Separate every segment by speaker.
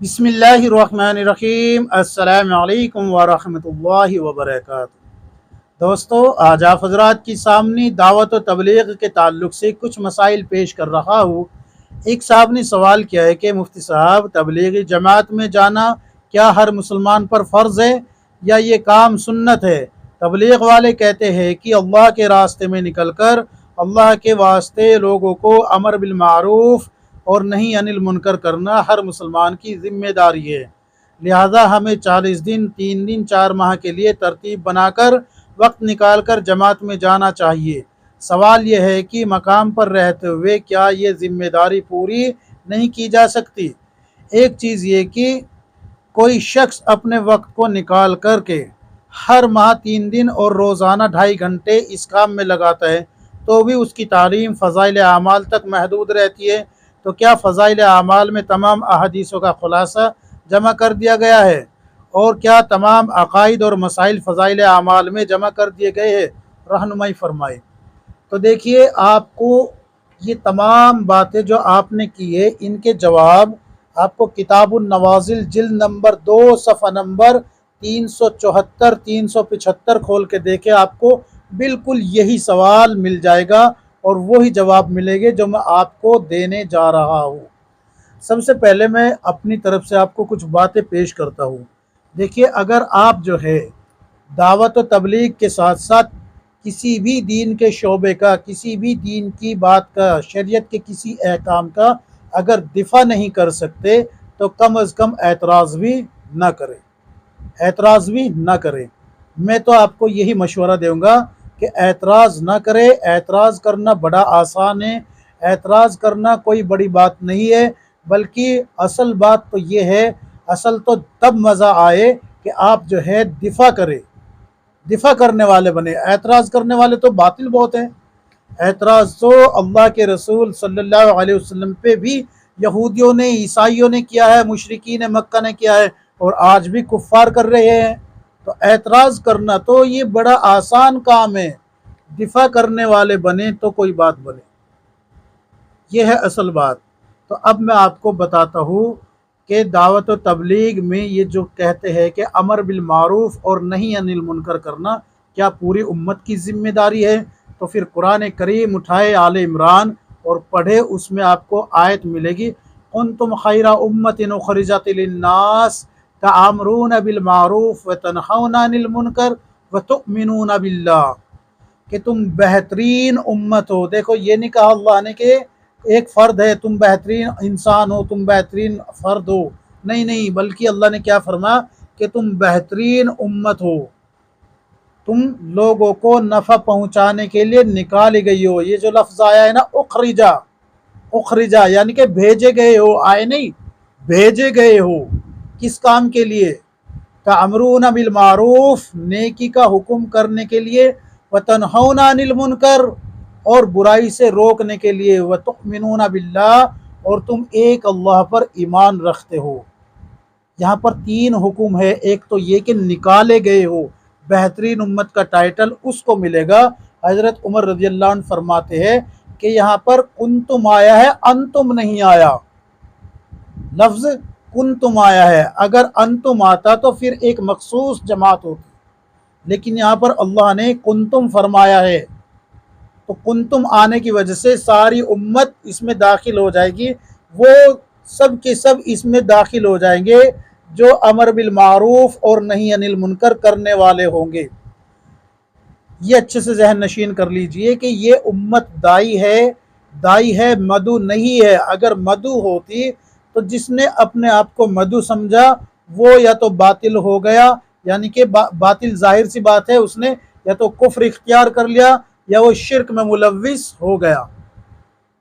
Speaker 1: बिस्मिल्लाहिर्रहमानिर्रहीम। अस्सलामु अलैकुम वरहमतुल्लाहि वबरकातुहू। दोस्तों, आज आप हज़रात की सामने दावत व तबलीग के ताल्लुक़ से कुछ मसाइल पेश कर रहा हूँ। एक साहब ने सवाल किया है कि मुफ्ती साहब, तबलीगी जमात में जाना क्या हर मुसलमान पर फ़र्ज़ है या ये काम सुन्नत है? तबलीग वाले कहते हैं कि अल्लाह के रास्ते में निकल कर अल्लाह के वास्ते लोगों को अमर बिल मारूफ़ और नहीं अनिल मुनकर करना हर मुसलमान की ज़िम्मेदारी है। लिहाजा हमें 40 दिन, 3 दिन, 4 माह के लिए तरतीब बनाकर वक्त निकाल कर जमात में जाना चाहिए। सवाल यह है कि मकाम पर रहते हुए क्या ये ज़िम्मेदारी पूरी नहीं की जा सकती? एक चीज़ ये कि कोई शख्स अपने वक्त को निकाल कर के हर माह 3 दिन और रोज़ाना 2.5 घंटे इस काम में लगाता है तो भी उसकी तालीम फ़ज़ाइल आमाल तक महदूद रहती है। तो क्या फ़ज़ाइल आमाल में तमाम अहादीसों का ख़ुलासा जमा कर दिया गया है? और क्या तमाम अक़ाइद और मसाइल फ़ज़ाइल आमाल में जमा कर दिए गए हैं? रहनुमाई फ़रमाए। तो देखिए, आपको ये तमाम बातें जो आपने की है, इनके जवाब आपको किताबुन नवाज़िल जिल्द नंबर 2 सफ़ा नंबर 374 375 खोल के देखे, आपको बिल्कुल यही सवाल मिल जाएगा और वही जवाब मिलेंगे जो मैं आपको देने जा रहा हूँ। सबसे पहले मैं अपनी तरफ से आपको कुछ बातें पेश करता हूँ। देखिए, अगर आप जो है दावत व तबलीग के साथ साथ किसी भी दीन के शोबे का, किसी भी दीन की बात का, शरीयत के किसी अहकाम का अगर दिफा नहीं कर सकते तो कम अज़ कम एतराज़ भी ना करें, एतराज़ भी ना करें। मैं तो आपको यही मशवरा दूँगा कि एतराज़ ना करें। एतराज़ करना बड़ा आसान है, एतराज़ करना कोई बड़ी बात नहीं है, बल्कि असल बात तो ये है, असल तो तब मज़ा आए कि आप जो है दिफा करें, दिफा करने वाले बने। एतराज़ करने वाले तो बातिल बहुत हैं। एतराज़ तो अल्लाह के रसूल सल्लल्लाहु अलैहि वसल्लम पे भी यहूदियों ने, ईसाइयों ने किया है, मुशरिकीन मक्का ने किया है और आज भी कुफ़ार कर रहे हैं। तो एतराज़ करना तो ये बड़ा आसान काम है, दिफा करने वाले बने तो कोई बात बने। ये है असल बात। तो अब मैं आपको बताता हूँ कि दावत व तबलीग में ये जो कहते हैं कि अमर बिल मारूफ़ और नहीं अनिल मुनकर करना क्या पूरी उम्मत की ज़िम्मेदारी है? तो फिर कुरान करीम उठाए आले इमरान और पढ़े, उसमें आपको आयत मिलेगी, कुंतुम खैरा उम्मतिन उखरिजत लिन्नास तअमरून बिल मारूफ़ व तनहौना अनिल मुनकर व तुमिनून बिल्लाह, कि तुम बेहतरीन उम्मत हो। देखो, ये नहीं कहा अल्लाह ने कि एक फ़र्द है, तुम बेहतरीन इंसान हो, तुम बेहतरीन फ़र्द हो, नहीं नहीं, बल्कि अल्लाह ने क्या फरमाया कि तुम बेहतरीन उम्मत हो, तुम लोगों को नफ़ा पहुँचाने के लिए निकाली गई हो। ये जो लफ्ज़ आया है ना, उखरिजा, उखरिजा यानी कि भेजे गए हो, आए नहीं, भेजे गए हो। किस काम के लिए? तअमरून बिल मारूफ़, नेकी का हुक्म करने के लिए, व तनहौना अनिल मुनकर, और बुराई से रोकने के लिए, व तुमिनूना बिल्लाह, और तुम एक अल्लाह पर ईमान रखते हो। यहाँ पर 3 हुक्म है। एक तो ये कि निकाले गए हो, बेहतरीन उम्मत का टाइटल उसको मिलेगा। हज़रत उमर रज़ी अल्लाह अन्हु फरमाते हैं कि यहाँ पर कुंतुम आया है, अंतुम नहीं आया। लफ्ज़ कुंतुम आया है, अगर अंतुम आता तो फिर एक मखसूस जमात होती, लेकिन यहाँ पर अल्लाह ने कुंतुम फरमाया है। तो कुंतुम आने की वजह से सारी उम्मत इसमें दाखिल हो जाएगी। वो सब के सब इसमें दाखिल हो जाएंगे जो अमर बिल मारूफ़ और नहीं अनिल मुनकर करने वाले होंगे। ये अच्छे से जहन नशीन कर लीजिए कि ये उम्मत दाई है, दाई है, मधु नहीं है। अगर मधु होती तो जिसने अपने आप को मधु समझा वो या तो बातिल हो गया, यानी कि बातिल जाहिर सी बात है, उसने या तो कुफ्र इख्तियार कर लिया या वो शिर्क में मुलव्विस हो गया।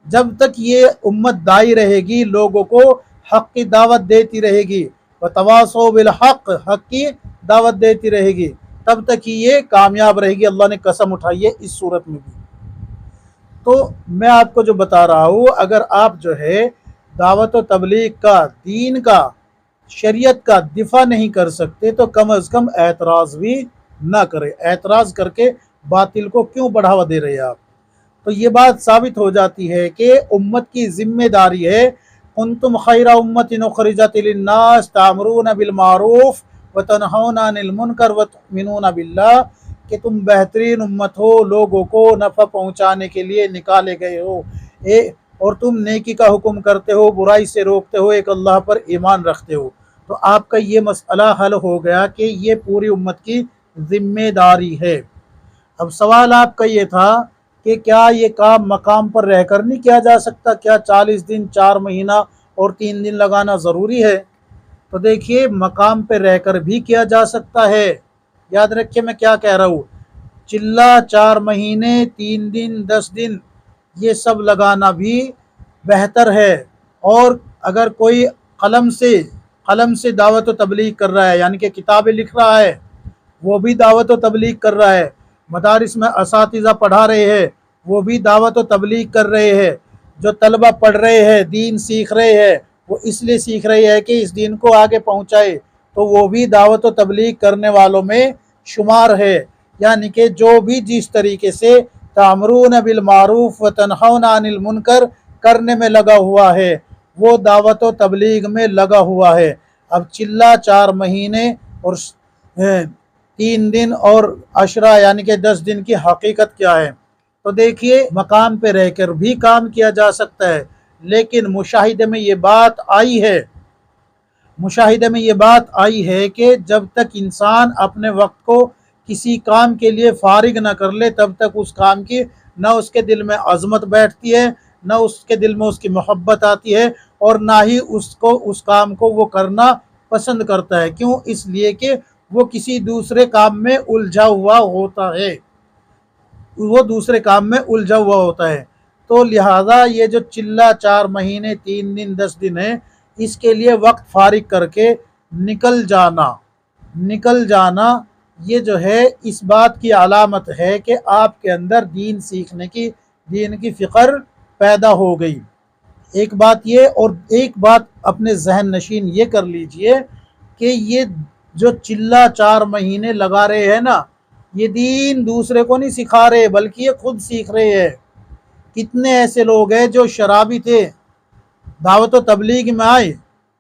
Speaker 1: जब तक ये उम्मत दाई रहेगी, लोगों को हक़ की दावत देती रहेगी, व तवासौ बिल हक़, हक़ की दावत देती रहेगी, तब तक ही ये कामयाब रहेगी। अल्लाह ने कसम उठाई है इस सूरत में भी। तो मैं आपको जो बता रहा हूँ, अगर आप जो है दावत व तबलीग का, दीन का, शरीयत का दिफा नहीं कर सकते तो कम अज़ कम एतराज़ भी ना करें। एतराज़ करके बातिल को क्यों बढ़ावा दे रहे हैं आप? तो ये बात साबित हो जाती है कि उम्मत की ज़िम्मेदारी है कुंतुम खैरा उम्मतिन उखरिजत लिन्नास तामरून बिल मारूफ व तनहौना अनिल मुनकर व तुमिनून बिल्लाह, कि तुम बेहतरीन उम्मत हो, लोगों को नफ़ा पहुँचाने के लिए निकाले गए हो, और तुम नेकी का हुक्म करते हो, बुराई से रोकते हो, एक अल्लाह पर ईमान रखते हो। तो आपका ये मसला हल हो गया कि ये पूरी उम्मत की जिम्मेदारी है। अब सवाल आपका ये था कि क्या ये काम मकाम पर रहकर नहीं किया जा सकता, क्या 40 दिन 4 महीना और 3 दिन लगाना ज़रूरी है? तो देखिए, मकाम पर रहकर भी किया जा सकता है। याद रखिए मैं क्या कह रहा हूँ, चिल्ला 4 महीने 3 दिन 10 दिन ये सब लगाना भी बेहतर है। और अगर कोई कलम से दावत व तबलीग कर रहा है, यानी कि किताबें लिख रहा है, वो भी दावत व तबलीग कर रहा है, मदारिस में असातिज़ा पढ़ा रहे हैं, वो भी दावत व तबलीग कर रहे हैं, जो तलबा पढ़ रहे हैं, दीन सीख रहे हैं, वो इसलिए सीख रहे हैं कि इस दीन को आगे पहुँचाए, तो वो भी दावत व तबलीग करने वालों में शुमार है। यानी कि जो भी जिस तरीके से तामरून बिल मारूफ व तनहौना अनिल मुनकर करने में लगा हुआ है, वो दावत व तबलीग में लगा हुआ है। अब चिल्ला 4 महीने और 3 दिन और अशरा यानी कि 10 दिन की हकीकत क्या है? तो देखिए, मकाम पे रहकर भी काम किया जा सकता है, लेकिन मुशाहिदे में ये बात आई है कि जब तक इंसान अपने वक्त को किसी काम के लिए फारिग न कर ले, तब तक उस काम की न उसके दिल में अज़मत बैठती है, न उसके दिल में उसकी मोहब्बत आती है, और ना ही उसको उस काम को वो करना पसंद करता है। क्यों? इसलिए कि वो किसी दूसरे काम में उलझा हुआ होता है। तो लिहाजा ये जो चिल्ला 4 महीने 3 दिन 10 दिन है, इसके लिए वक्त फारिग करके निकल जाना ये जो है इस बात की अलामत है कि आपके अंदर दीन सीखने की, दीन की फ़िक्र पैदा हो गई। एक बात ये, और एक बात अपने जहन नशीन ये कर लीजिए कि ये जो चिल्ला 4 महीने लगा रहे हैं ना, ये दीन दूसरे को नहीं सिखा रहे, बल्कि ये खुद सीख रहे हैं। कितने ऐसे लोग हैं जो शराबी थे, दावत व तबलीग में आए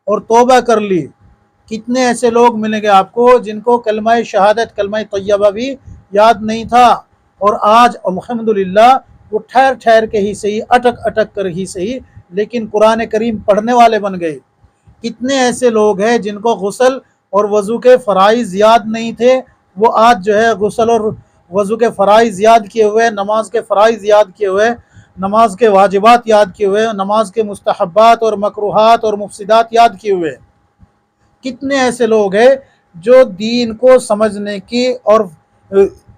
Speaker 1: और तौबा कर ली। कितने ऐसे लोग मिलेंगे आपको जिनको कलमा शहादत, कलमा तैयबा भी याद नहीं था, और आज अल्हम्दुलिल्लाह वो ठहर ठहर के ही सही, अटक कर ही सही, लेकिन कुरान करीम पढ़ने वाले बन गए। कितने ऐसे लोग हैं जिनको गुस्ल और वज़ू के फ़राइज़ याद नहीं थे, वो आज जो है गुस्ल और वज़ू के फ़राइज़ याद किए हुए, नमाज के फ़राइज़ याद किए हुए, नमाज के वाजिबात याद किए हुए, नमाज के मुस्तहब्बात और मकरूहात और मुफसिदात याद किए हुए। कितने ऐसे लोग हैं जो दीन को समझने की और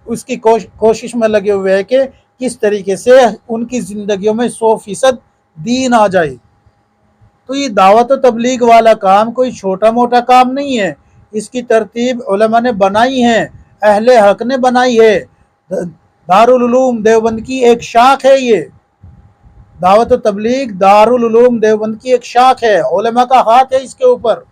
Speaker 1: उसकी कोशिश में लगे हुए हैं कि किस तरीके से उनकी ज़िंदगियों में 100% दीन आ जाए। तो ये दावत व तबलीग वाला काम कोई छोटा मोटा काम नहीं है। इसकी तरतीब उलमा ने बनाई है, अहले हक ने बनाई है। दारुल उलूम देवबंद की एक शाख है ये दावत व तबलीग, दारुल उलूम देवबंद की एक शाख है, उलमा का हाथ है इसके ऊपर।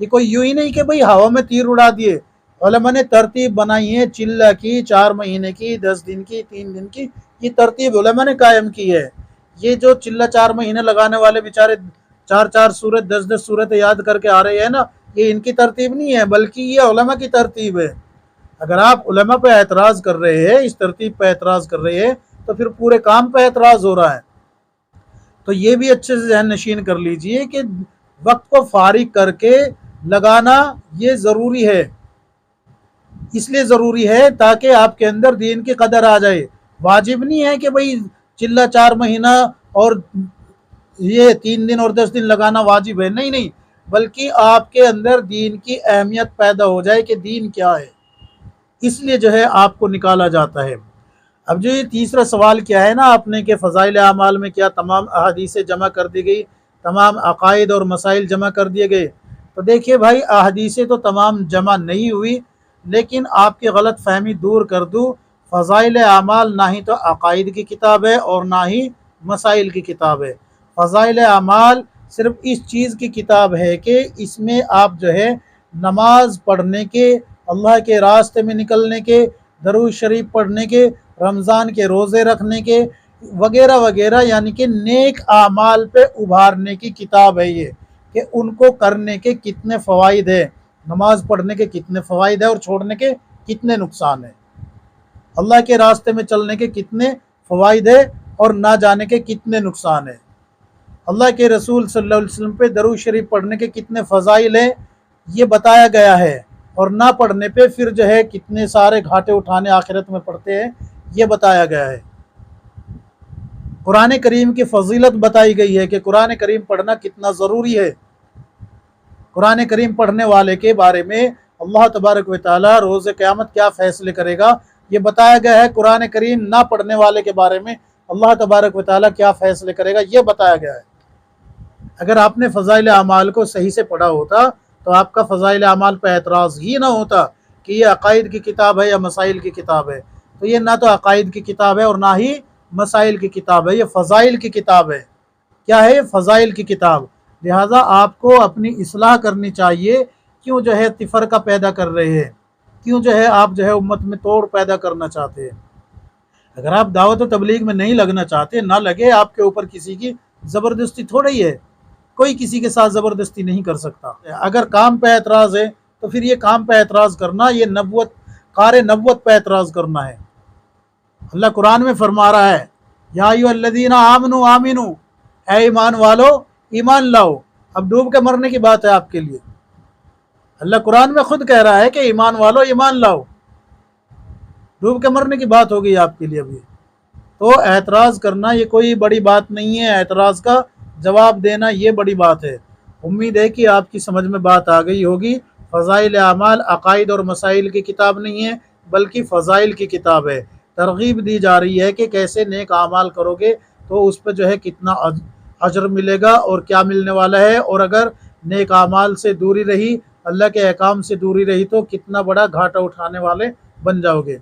Speaker 1: ये कोई यूं ही नहीं कि भाई हवा में तीर उड़ा दिए। उलमा ने तरतीब बनाई है, चिल्ला की 4 महीने की, 10 दिन की, 3 दिन की, ये तरतीब उलमा ने कायम की है। ये जो चिल्ला 4 महीने लगाने वाले बेचारे 4 सूरत 10 सूरत याद करके आ रहे हैं ना, ये इनकी तरतीब नहीं है, बल्कि ये उलमा की तरतीब है। अगर आप उलमा पे एतराज़ कर रहे हैं, इस तरतीब पे एतराज़ कर रहे हैं, तो फिर पूरे काम पे एतराज़ हो रहा है। तो ये भी अच्छे से जहन नशीन कर लीजिए कि वक्त को फारिग करके लगाना ये ज़रूरी है। इसलिए ज़रूरी है ताकि आपके अंदर दीन की कदर आ जाए। वाजिब नहीं है कि भाई चिल्ला 4 महीना और ये 3 दिन और 10 दिन लगाना वाजिब है, नहीं, बल्कि आपके अंदर दीन की अहमियत पैदा हो जाए कि दीन क्या है, इसलिए जो है आपको निकाला जाता है। अब जो ये तीसरा सवाल क्या है ना आपने कि फ़ज़ाइल आमाल में क्या तमाम अहादीसें जमा कर दी गई, तमाम अकायद और मसाइल जमा कर दिए गए? तो देखिए भाई, अहादीसें तो तमाम जमा नहीं हुई, लेकिन आपकी गलत फहमी दूर कर दूँ, फ़ज़ाइल आमाल ना ही तो अकायद की किताब है और ना ही मसाइल की किताब है। फ़ज़ाइल आमाल सिर्फ इस चीज़ की किताब है कि इसमें आप जो है नमाज पढ़ने के, अल्लाह के रास्ते में निकलने के, दरूद शरीफ पढ़ने के, रमज़ान के रोज़े रखने के, وغیرہ وغیرہ، یعنی کہ نیک اعمال پہ ابھارنے کی کتاب ہے یہ، کہ ان کو کرنے کے کتنے فوائد ہیں، نماز پڑھنے کے کتنے فوائد ہیں اور چھوڑنے کے کتنے نقصان ہیں، اللہ کے راستے میں چلنے کے کتنے فوائد ہیں اور نہ جانے کے کتنے نقصان ہیں، اللہ کے رسول صلی اللہ علیہ وسلم پہ درود شریف پڑھنے کے کتنے فضائل ہیں یہ بتایا گیا ہے، اور نہ پڑھنے پہ پھر جو ہے کتنے سارے گھاٹے اٹھانے آخرت میں پڑتے ہیں یہ بتایا گیا ہے۔ قرآن کریم کی فضیلت بتائی گئی ہے کہ قرآن کریم پڑھنا کتنا ضروری ہے۔ قرآن کریم پڑھنے والے کے بارے میں اللہ تبارک و تعالیٰ روز قیامت کیا فیصلے کرے گا یہ بتایا گیا ہے، قرآن کریم نہ پڑھنے والے کے بارے میں اللہ تبارک و تعالیٰ کیا فیصلے کرے گا یہ بتایا گیا ہے۔ اگر آپ نے فضائل اعمال کو صحیح سے پڑھا ہوتا تو آپ کا فضائل اعمال پہ اعتراض ہی نہ ہوتا کہ یہ عقائد کی کتاب ہے یا مسائل کی کتاب ہے، تو یہ نہ تو عقائد کی کتاب ہے اور نہ ہی مسائل کی کتاب ہے، یہ فضائل کی کتاب ہے۔ کیا ہے؟ یہ فضائل کی کتاب۔ لہٰذا آپ کو اپنی اصلاح کرنی چاہیے، کیوں جو ہے تفرقہ پیدا کر رہے ہیں، کیوں جو ہے آپ جو ہے امت میں توڑ پیدا کرنا چاہتے ہیں۔ اگر آپ دعوت و تبلیغ میں نہیں لگنا چاہتے نہ لگے، آپ کے اوپر کسی کی زبردستی تھوڑا ہی ہے، کوئی کسی کے ساتھ زبردستی نہیں کر سکتا۔ اگر کام پہ اعتراض ہے تو پھر یہ کام پہ اعتراض کرنا یہ کار نبوت پہ اعتراض کرنا ہے۔ اللہ قرآن میں فرما رہا ہے یا ایھا الذین آمنوا آمنو، اے ایمان والو ایمان لاؤ۔ اب ڈوب کے مرنے کی بات ہے آپ کے لیے، اللہ قرآن میں خود کہہ رہا ہے کہ ایمان والو ایمان لاؤ، ڈوب کے مرنے کی بات ہو گئی آپ کے لیے ابھی۔ تو اعتراض کرنا یہ کوئی بڑی بات نہیں ہے، اعتراض کا جواب دینا یہ بڑی بات ہے۔ امید ہے کہ آپ کی سمجھ میں بات آ گئی ہوگی۔ فضائل اعمال عقائد اور مسائل کی کتاب نہیں ہے بلکہ فضائل کی کتاب ہے۔ ترغیب دی جا رہی ہے کہ کیسے نیک اعمال کرو گے تو اس پہ جو ہے کتنا اجر ملے گا اور کیا ملنے والا ہے، اور اگر نیک اعمال سے دوری رہی، اللہ کے احکام سے دوری رہی تو کتنا بڑا گھاٹا اٹھانے والے بن جاؤ گے۔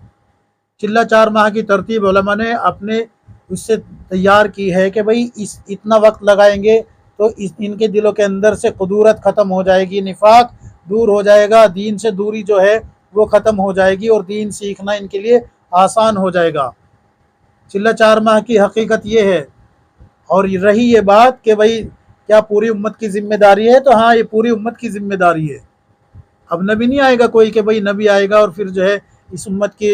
Speaker 1: چلہ 4 ماہ کی ترتیب علماء نے اپنے اس سے تیار کی ہے کہ بھئی اتنا وقت لگائیں گے تو ان کے دلوں کے اندر سے قدورت ختم ہو جائے گی، نفاق دور ہو جائے گا، دین سے دوری جو ہے وہ ختم ہو جائے گی اور دین سیکھنا ان کے لیے آسان ہو جائے گا۔ چلہ 4 ماہ کی حقیقت یہ ہے۔ اور رہی یہ بات کہ بھئی کیا پوری امت کی ذمہ داری ہے، تو ہاں یہ پوری امت کی ذمہ داری ہے۔ اب نبی نہیں آئے گا کوئی کہ بھئی نبی آئے گا اور پھر جو ہے اس امت کی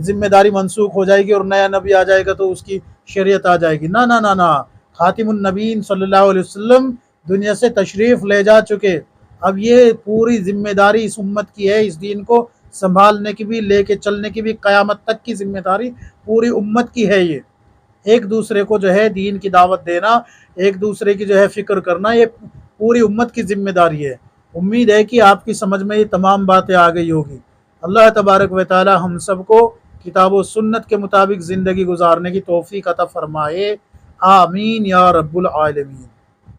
Speaker 1: ذمہ داری منسوخ ہو جائے گی اور نیا نبی آ جائے گا تو اس کی شریعت آ جائے گی۔ نہ نہ نہ نہ، خاتم النبیین صلی اللہ علیہ وسلم دنیا سے تشریف لے جا چکے، اب یہ پوری ذمہ داری اس امت کی ہے، اس دین کو سنبھالنے کی بھی، لے کے چلنے کی بھی، قیامت تک کی ذمہ داری پوری امت کی ہے۔ یہ ایک دوسرے کو جو ہے دین کی دعوت دینا، ایک دوسرے کی جو ہے فکر کرنا، یہ پوری امت کی ذمہ داری ہے۔ امید ہے کہ آپ کی سمجھ میں یہ تمام باتیں آ گئی ہوگی۔ اللہ تبارک و تعالی ہم سب کو کتاب و سنت کے مطابق زندگی گزارنے کی توفیق عطا فرمائے، آمین یا رب العالمین۔